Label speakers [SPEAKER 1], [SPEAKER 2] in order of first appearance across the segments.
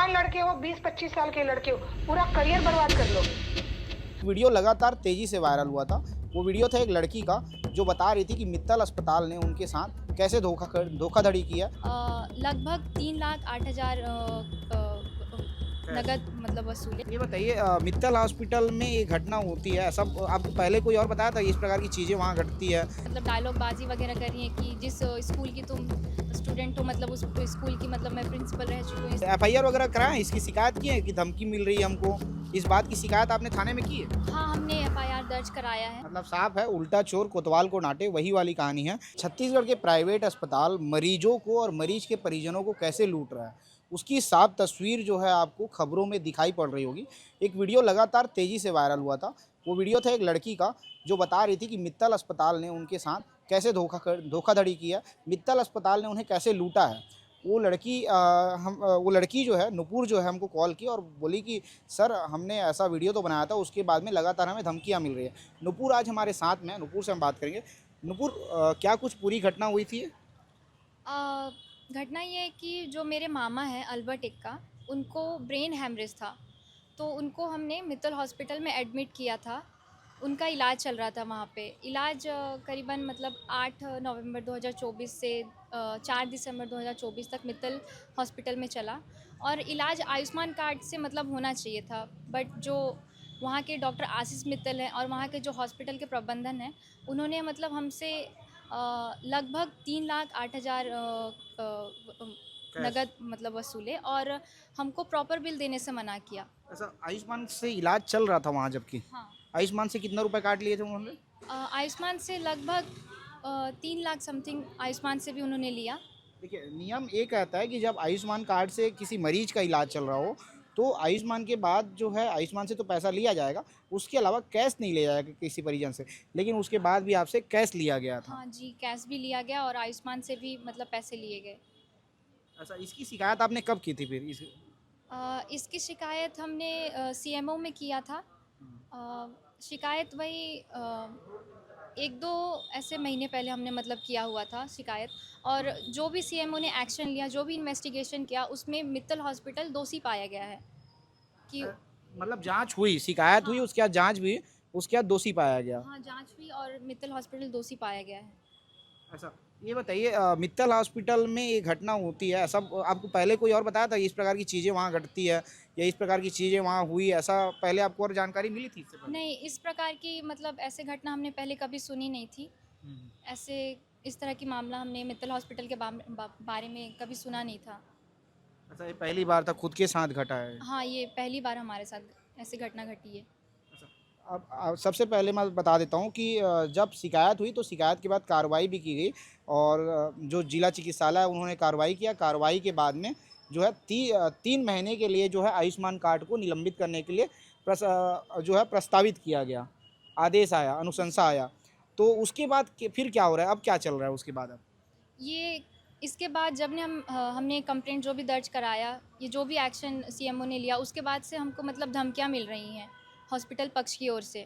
[SPEAKER 1] जवान लड़के हो, 20-25 साल के लड़के हो, पूरा करियर बर्बाद कर लोगे।
[SPEAKER 2] वीडियो लगातार तेजी से वायरल हुआ था। वो वीडियो था एक लड़की का जो बता रही थी कि मित्तल अस्पताल ने उनके साथ कैसे धोखाधड़ी की है।
[SPEAKER 3] लगभग 3,08,000 नगद मतलब वसूले।
[SPEAKER 2] ये बताइए, मित्तल हॉस्पिटल में ये घटना होती है, सब आपको पहले कोई और बताया था इस प्रकार की चीज़ें वहाँ घटती है?
[SPEAKER 3] मतलब डायलॉग बाजी वगैरह कर रही हैं कि जिस स्कूल की तुम स्टूडेंट हो, मतलब उस स्कूल की मतलब मैं प्रिंसिपल रह चुकी हूँ।
[SPEAKER 2] एफआईआर वगैरह कराएं, इसकी शिकायत की है कि धमकी मिल रही है हमको, इस बात की शिकायत आपने थाने में की है?
[SPEAKER 3] हाँ, हमने एफआईआर दर्ज कराया है।
[SPEAKER 2] मतलब साफ है, उल्टा चोर कोतवाल को डांटे, वही वाली कहानी है। छत्तीसगढ़ के प्राइवेट अस्पताल मरीजों को और मरीज के परिजनों को कैसे लूट रहा है, उसकी साफ तस्वीर जो है आपको खबरों में दिखाई पड़ रही होगी। एक वीडियो लगातार तेजी से वायरल हुआ था। वो वीडियो था एक लड़की का जो बता रही थी कि मित्तल अस्पताल ने उनके साथ कैसे धोखाधड़ी की है, मित्तल अस्पताल ने उन्हें कैसे लूटा है। वो लड़की जो है नुपुर जो है हमको कॉल की और बोली कि सर हमने ऐसा वीडियो तो बनाया था, उसके बाद में लगातार हमें धमकियां मिल रही है। नुपुर आज हमारे साथ में है, नुपुर से हम बात करेंगे। नुपुर, क्या कुछ पूरी घटना हुई थी?
[SPEAKER 3] अ, घटना ये है कि जो मेरे मामा हैं अल्बर्ट एक्का, उनको ब्रेन हैमरेज था। तो उनको हमने मित्तल हॉस्पिटल में एडमिट किया था। उनका इलाज चल रहा था वहाँ पे। इलाज करीबन मतलब 8 नवंबर 2024 से 4 दिसंबर 2024 तक मित्तल हॉस्पिटल में चला। और इलाज आयुष्मान कार्ड से मतलब होना चाहिए था, बट जो वहाँ के डॉक्टर आशीष मित्तल हैं और वहाँ के जो हॉस्पिटल के प्रबंधन हैं, उन्होंने मतलब हमसे लगभग 3,08,000 नगद मतलब वसूले और हमको प्रॉपर बिल देने से मना किया।
[SPEAKER 2] ऐसा आयुष्मान से इलाज चल रहा था वहाँ, जबकि
[SPEAKER 3] हाँ,
[SPEAKER 2] आयुष्मान से कितना रुपए काट लिए थे उन्होंने?
[SPEAKER 3] आयुष्मान से लगभग 3 लाख समथिंग आयुष्मान से भी उन्होंने लिया।
[SPEAKER 2] देखिए, नियम ये कहता है कि जब आयुष्मान कार्ड से किसी मरीज का इलाज चल रहा हो तो आयुष्मान के बाद जो है आयुष्मान से तो पैसा लिया जाएगा, उसके अलावा कैश नहीं लिया जाएगा किसी परिजन से। लेकिन उसके बाद भी आपसे कैश लिया गया था।
[SPEAKER 3] हाँ जी, कैश भी लिया गया और आयुष्मान से भी मतलब पैसे लिए गए।
[SPEAKER 2] ऐसा, इसकी शिकायत आपने कब की थी फिर
[SPEAKER 3] इसकी शिकायत हमने सीएमओ में किया था। शिकायत वही 1-2 ऐसे महीने पहले हमने मतलब किया हुआ था शिकायत। और जो भी सीएमओ ने एक्शन लिया, जो भी इन्वेस्टिगेशन किया, उसमें मित्तल हॉस्पिटल दोषी पाया गया है कि
[SPEAKER 2] मतलब जांच हुई, शिकायत हुई,
[SPEAKER 3] हाँ,
[SPEAKER 2] उसके बाद जांच भी, उसके बाद दोषी पाया गया?
[SPEAKER 3] हाँ जांच हुई और मित्तल हॉस्पिटल दोषी पाया गया है।
[SPEAKER 2] ऐसा, ये बताइए, मित्तल हॉस्पिटल में ये घटना होती है, सब आपको पहले कोई और बताया था इस प्रकार की चीज़ें वहाँ घटती है या इस प्रकार की चीज़ें वहाँ हुई, ऐसा पहले आपको और जानकारी मिली थी इससे पहले?
[SPEAKER 3] नहीं, इस प्रकार की मतलब ऐसे घटना हमने पहले कभी सुनी नहीं थी। ऐसे इस तरह की मामला हमने मित्तल हॉस्पिटल के बारे में कभी सुना नहीं था।
[SPEAKER 2] अच्छा, ये पहली बार था खुद के साथ घटा है?
[SPEAKER 3] हाँ, ये पहली बार हमारे साथ ऐसी घटना घटी है।
[SPEAKER 2] अच्छा, अब सबसे पहले मैं बता देता हूँ कि जब शिकायत हुई तो शिकायत के बाद कार्रवाई भी की गई और जो जिला चिकित्सालय है उन्होंने कार्रवाई किया। कार्रवाई के बाद में जो है 3 महीने के लिए जो है आयुष्मान कार्ड को निलंबित करने के लिए जो है प्रस्तावित किया गया, आदेश आया, अनुशंसा आया। तो उसके बाद फिर क्या हो रहा है, अब क्या चल रहा है उसके बाद? अब
[SPEAKER 3] ये इसके बाद जब ने हमने कंप्लेंट जो भी दर्ज कराया, ये जो भी एक्शन सीएमओ ने लिया, उसके बाद से हमको मतलब धमकियाँ मिल रही हैं हॉस्पिटल पक्ष की ओर से।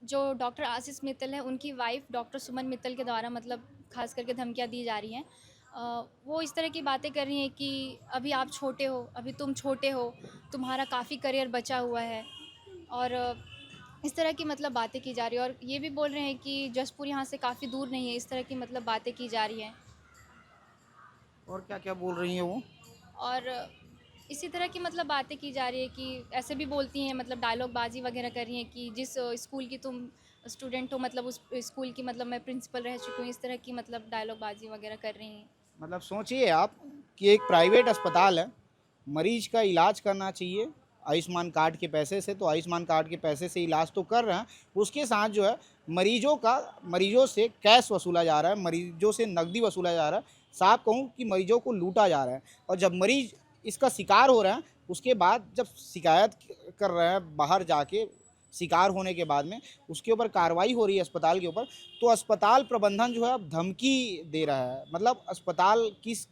[SPEAKER 3] जो डॉक्टर आशीष मित्तल हैं, उनकी वाइफ डॉक्टर सुमन मित्तल के द्वारा मतलब खास करके धमकियाँ दी जा रही हैं। वो इस तरह की बातें कर रही हैं कि अभी आप छोटे हो, अभी तुम छोटे हो, तुम्हारा काफ़ी करियर बचा हुआ है। और इस तरह की मतलब बातें की जा रही है और ये भी बोल रहे हैं कि जशपुर यहाँ से काफ़ी दूर नहीं है, इस तरह की मतलब बातें की जा रही हैं।
[SPEAKER 2] और क्या क्या बोल रही हैं वो?
[SPEAKER 3] और इसी तरह की मतलब बातें की जा रही है कि ऐसे भी बोलती हैं, मतलब डायलॉग बाजी वगैरह कर रही हैं कि जिस स्कूल की तुम स्टूडेंट हो, मतलब उस स्कूल की मतलब मैं प्रिंसिपल रह चुकी हूँ, इस तरह की मतलब डायलॉग बाजी वगैरह कर रही हैं।
[SPEAKER 2] मतलब सोचिए आप कि एक प्राइवेट अस्पताल है, मरीज का इलाज करना चाहिए आयुष्मान कार्ड के पैसे से, तो आयुष्मान कार्ड के पैसे से इलाज तो कर रहे हैं, उसके साथ जो है मरीजों से कैश वसूला जा रहा है, मरीजों से नकदी वसूला जा रहा है। साफ कहूँ कि मरीजों को लूटा जा रहा है। और जब मरीज इसका शिकार हो रहे हैं, उसके बाद जब शिकायत कर रहे हैं बाहर जाके, शिकार होने के बाद में उसके ऊपर कार्रवाई हो रही है अस्पताल के ऊपर, तो अस्पताल प्रबंधन जो है अब धमकी दे रहा है। मतलब अस्पताल किस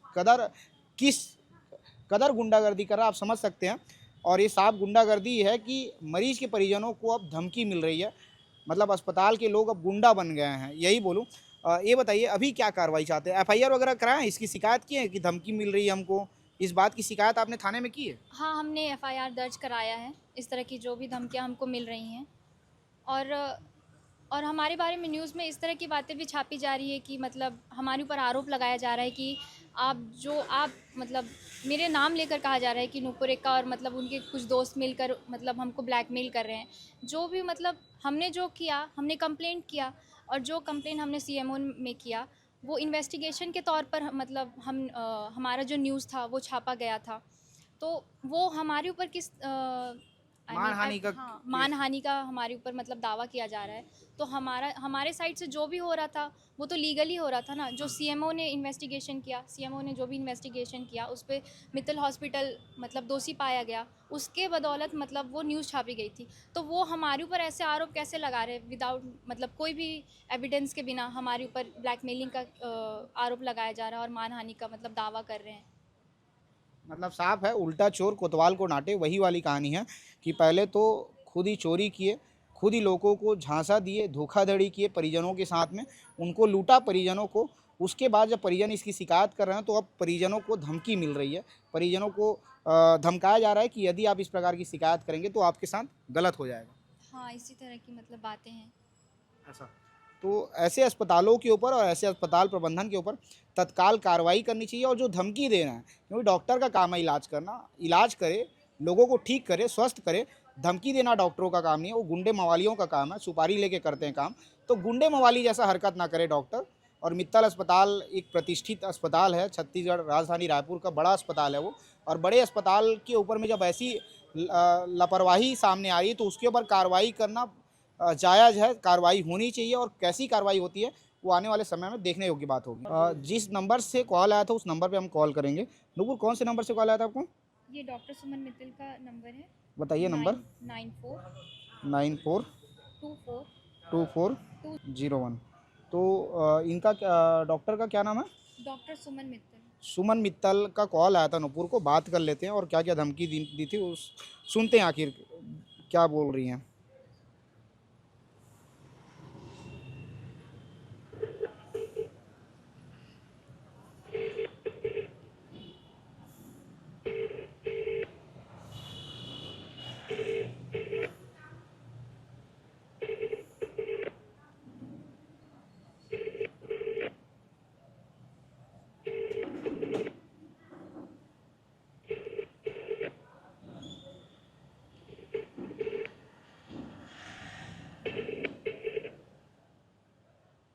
[SPEAKER 2] कदर गुंडागर्दी कर रहा है, आप समझ सकते हैं। और ये साफ गुंडागर्दी है कि मरीज के परिजनों को अब धमकी मिल रही है। मतलब अस्पताल के लोग अब गुंडा बन गए हैं, यही बोलूँ। ये बताइए, अभी क्या कार्रवाई चाहते हैं? एफआईआर वगैरह कराएं, इसकी शिकायत की है कि धमकी मिल रही है हमको, इस बात की शिकायत आपने थाने में की है?
[SPEAKER 3] हाँ, हमने एफआईआर दर्ज कराया है, इस तरह की जो भी धमकियाँ हमको मिल रही हैं। और और हमारे बारे में न्यूज़ में इस तरह की बातें भी छापी जा रही है कि मतलब हमारे ऊपर आरोप लगाया जा रहा है कि आप मतलब मेरे नाम लेकर कहा जा रहा है कि नूपुर एक्का और मतलब उनके कुछ दोस्त मिलकर मतलब हमको ब्लैकमेल कर रहे हैं। जो भी मतलब हमने जो किया, हमने कंप्लेंट किया और जो कंप्लेंट हमने सीएमओ में किया, वो इन्वेस्टिगेशन के तौर पर हमारा जो न्यूज़ था वो छापा गया था। तो वो हमारे ऊपर किस
[SPEAKER 2] मानहानि का
[SPEAKER 3] हाँ,
[SPEAKER 2] केस।
[SPEAKER 3] मानहानि का हमारे ऊपर मतलब दावा किया जा रहा है। तो हमारे साइड से जो भी हो रहा था वो तो लीगली हो रहा था ना। जो सीएमओ ने इन्वेस्टिगेशन किया, सीएमओ ने जो भी इन्वेस्टिगेशन किया उस पे मित्तल हॉस्पिटल मतलब दोषी पाया गया, उसके बदौलत मतलब वो न्यूज़ छापी गई थी। तो वो हमारे ऊपर ऐसे आरोप कैसे लगा रहे हैं विदाउट मतलब कोई भी एविडेंस के बिना हमारे ऊपर ब्लैकमेलिंग का आरोप लगाया जा रहा है और मानहानि का मतलब दावा कर रहे हैं।
[SPEAKER 2] मतलब साफ है, उल्टा चोर कोतवाल को डांटे, वही वाली कहानी है कि पहले तो खुद ही चोरी किए, खुद ही लोगों को झांसा दिए, धोखाधड़ी किए परिजनों के साथ में, उनको लूटा परिजनों को। उसके बाद जब परिजन इसकी शिकायत कर रहे हैं तो अब परिजनों को धमकी मिल रही है, परिजनों को धमकाया जा रहा है कि यदि आप इस प्रकार की शिकायत करेंगे तो आपके साथ गलत हो जाएगा।
[SPEAKER 3] हाँ, इसी तरह की मतलब बातें हैं।
[SPEAKER 2] ऐसा तो ऐसे अस्पतालों के ऊपर और ऐसे अस्पताल प्रबंधन के ऊपर तत्काल कार्रवाई करनी चाहिए। और जो धमकी दे रहे हैं, क्योंकि डॉक्टर का काम है इलाज करना, इलाज करे, लोगों को ठीक करे, स्वस्थ करे। धमकी देना डॉक्टरों का काम नहीं है, वो गुंडे मवालियों का काम है, सुपारी लेके करते हैं काम। तो गुंडे मवाली जैसा हरकत ना करे डॉक्टर। और मित्तल अस्पताल एक प्रतिष्ठित अस्पताल है, छत्तीसगढ़ राजधानी रायपुर का बड़ा अस्पताल है वो। और बड़े अस्पताल के ऊपर में जब ऐसी लापरवाही सामने आ रही है तो उसके ऊपर कार्रवाई करना जायज़ है, कार्रवाई होनी चाहिए। और कैसी कार्रवाई होती है वो आने वाले समय में देखने योग्य बात होगी। जिस नंबर से कॉल आया था उस नंबर पे हम कॉल करेंगे। नुपुर, कौन से नंबर से कॉल आया था आपको?
[SPEAKER 3] ये डॉक्टर सुमन मित्तल का नंबर है।
[SPEAKER 2] बताइए नंबर।
[SPEAKER 3] 9424
[SPEAKER 2] 942401। तो इनका डॉक्टर का क्या नाम है?
[SPEAKER 3] डॉक्टर सुमन मित्तल।
[SPEAKER 2] सुमन मित्तल का कॉल आया था नुपुर को, बात कर लेते हैं और क्या क्या धमकी दी थी उस सुनते हैं आखिर क्या बोल रही हैं।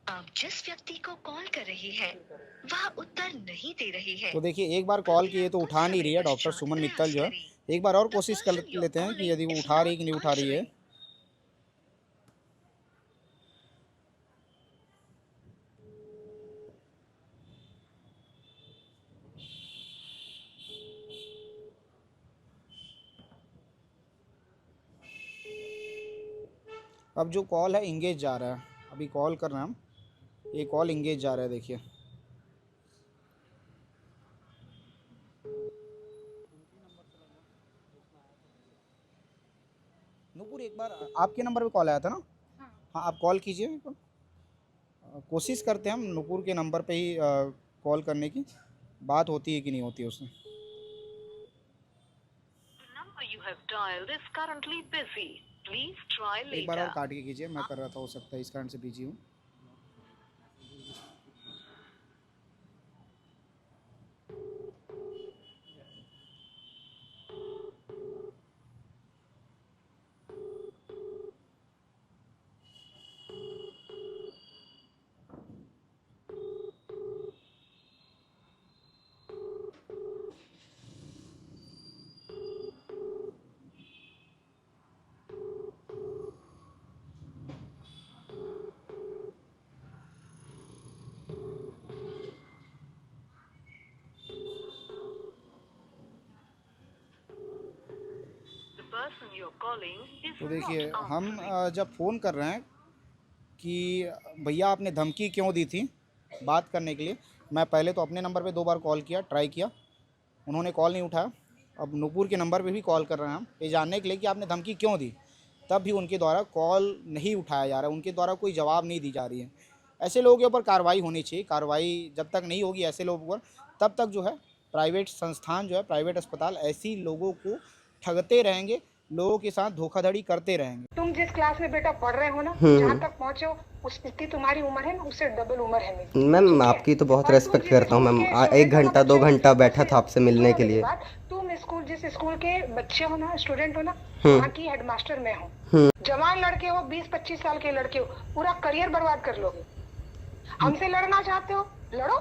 [SPEAKER 4] आप जिस व्यक्ति को कॉल कर रही हैं, वह उत्तर नहीं दे रही है।
[SPEAKER 2] तो देखिए, एक बार कॉल किए तो उठा नहीं रही है डॉक्टर सुमन मित्तल जो है। एक बार और कोशिश कर लेते हैं कि यदि वो उठा रही कि नहीं उठा रही है। अब जो कॉल है इंगेज जा रहा है, अभी कॉल कर रहे हैं हम, ये कॉल इंगेज जा रहा है। देखिए नूपुर, एक बार आपके नंबर पे कॉल आया था ना?
[SPEAKER 3] हाँ।
[SPEAKER 2] हाँ, आप कॉल कीजिए एक बार। कोशिश करते हैं हम नूपुर के नंबर पे ही कॉल करने की, बात होती है कि नहीं होती है उससे।
[SPEAKER 4] number you have dialed is currently busy. Please try
[SPEAKER 2] एक बार और
[SPEAKER 4] later.
[SPEAKER 2] काट के कीजिए, मैं कर रहा था, हो सकता है इस कारण से बिजी हूँ।
[SPEAKER 4] The person you're calling is
[SPEAKER 2] तो देखिए,
[SPEAKER 4] not
[SPEAKER 2] हम
[SPEAKER 4] answering.
[SPEAKER 2] जब फ़ोन कर रहे हैं कि भैया आपने धमकी क्यों दी थी बात करने के लिए, मैं पहले तो अपने नंबर पे 2 बार कॉल किया, ट्राई किया, उन्होंने कॉल नहीं उठाया। अब नूपुर के नंबर पे भी कॉल कर रहे हैं हम, ये जानने के लिए कि आपने धमकी क्यों दी। तब भी उनके द्वारा कॉल नहीं उठाया जा रहा है, उनके द्वारा कोई जवाब नहीं दी जा रही है। ऐसे लोगों के ऊपर कार्रवाई होनी चाहिए। कार्रवाई जब तक नहीं होगी ऐसे लोगों पर, तब तक जो है प्राइवेट संस्थान जो है, प्राइवेट अस्पताल ऐसी लोगों को ठगते रहेंगे, लोगों के साथ धोखाधड़ी करते रहेंगे।
[SPEAKER 1] तुम जिस क्लास में बेटा पढ़ रहे हो ना, जहाँ तक पहुँचे हो, उस जितनी तुम्हारी उम्र है ना, उससे डबल उम्र है मेरी।
[SPEAKER 5] मैम आपकी तो बहुत रेस्पेक्ट करता हूँ मैम। 1 घंटा 2 घंटा बैठा था आपसे मिलने के लिए।
[SPEAKER 1] तुम स्कूल जिस स्कूल के बच्चे हो ना, स्टूडेंट हो ना, वहाँ की हेडमास्टर मैं हूँ। जवान लड़के हो, 20-25 साल के लड़के हो, पूरा करियर बर्बाद कर लोगे। हमसे लड़ना चाहते हो, लड़ो।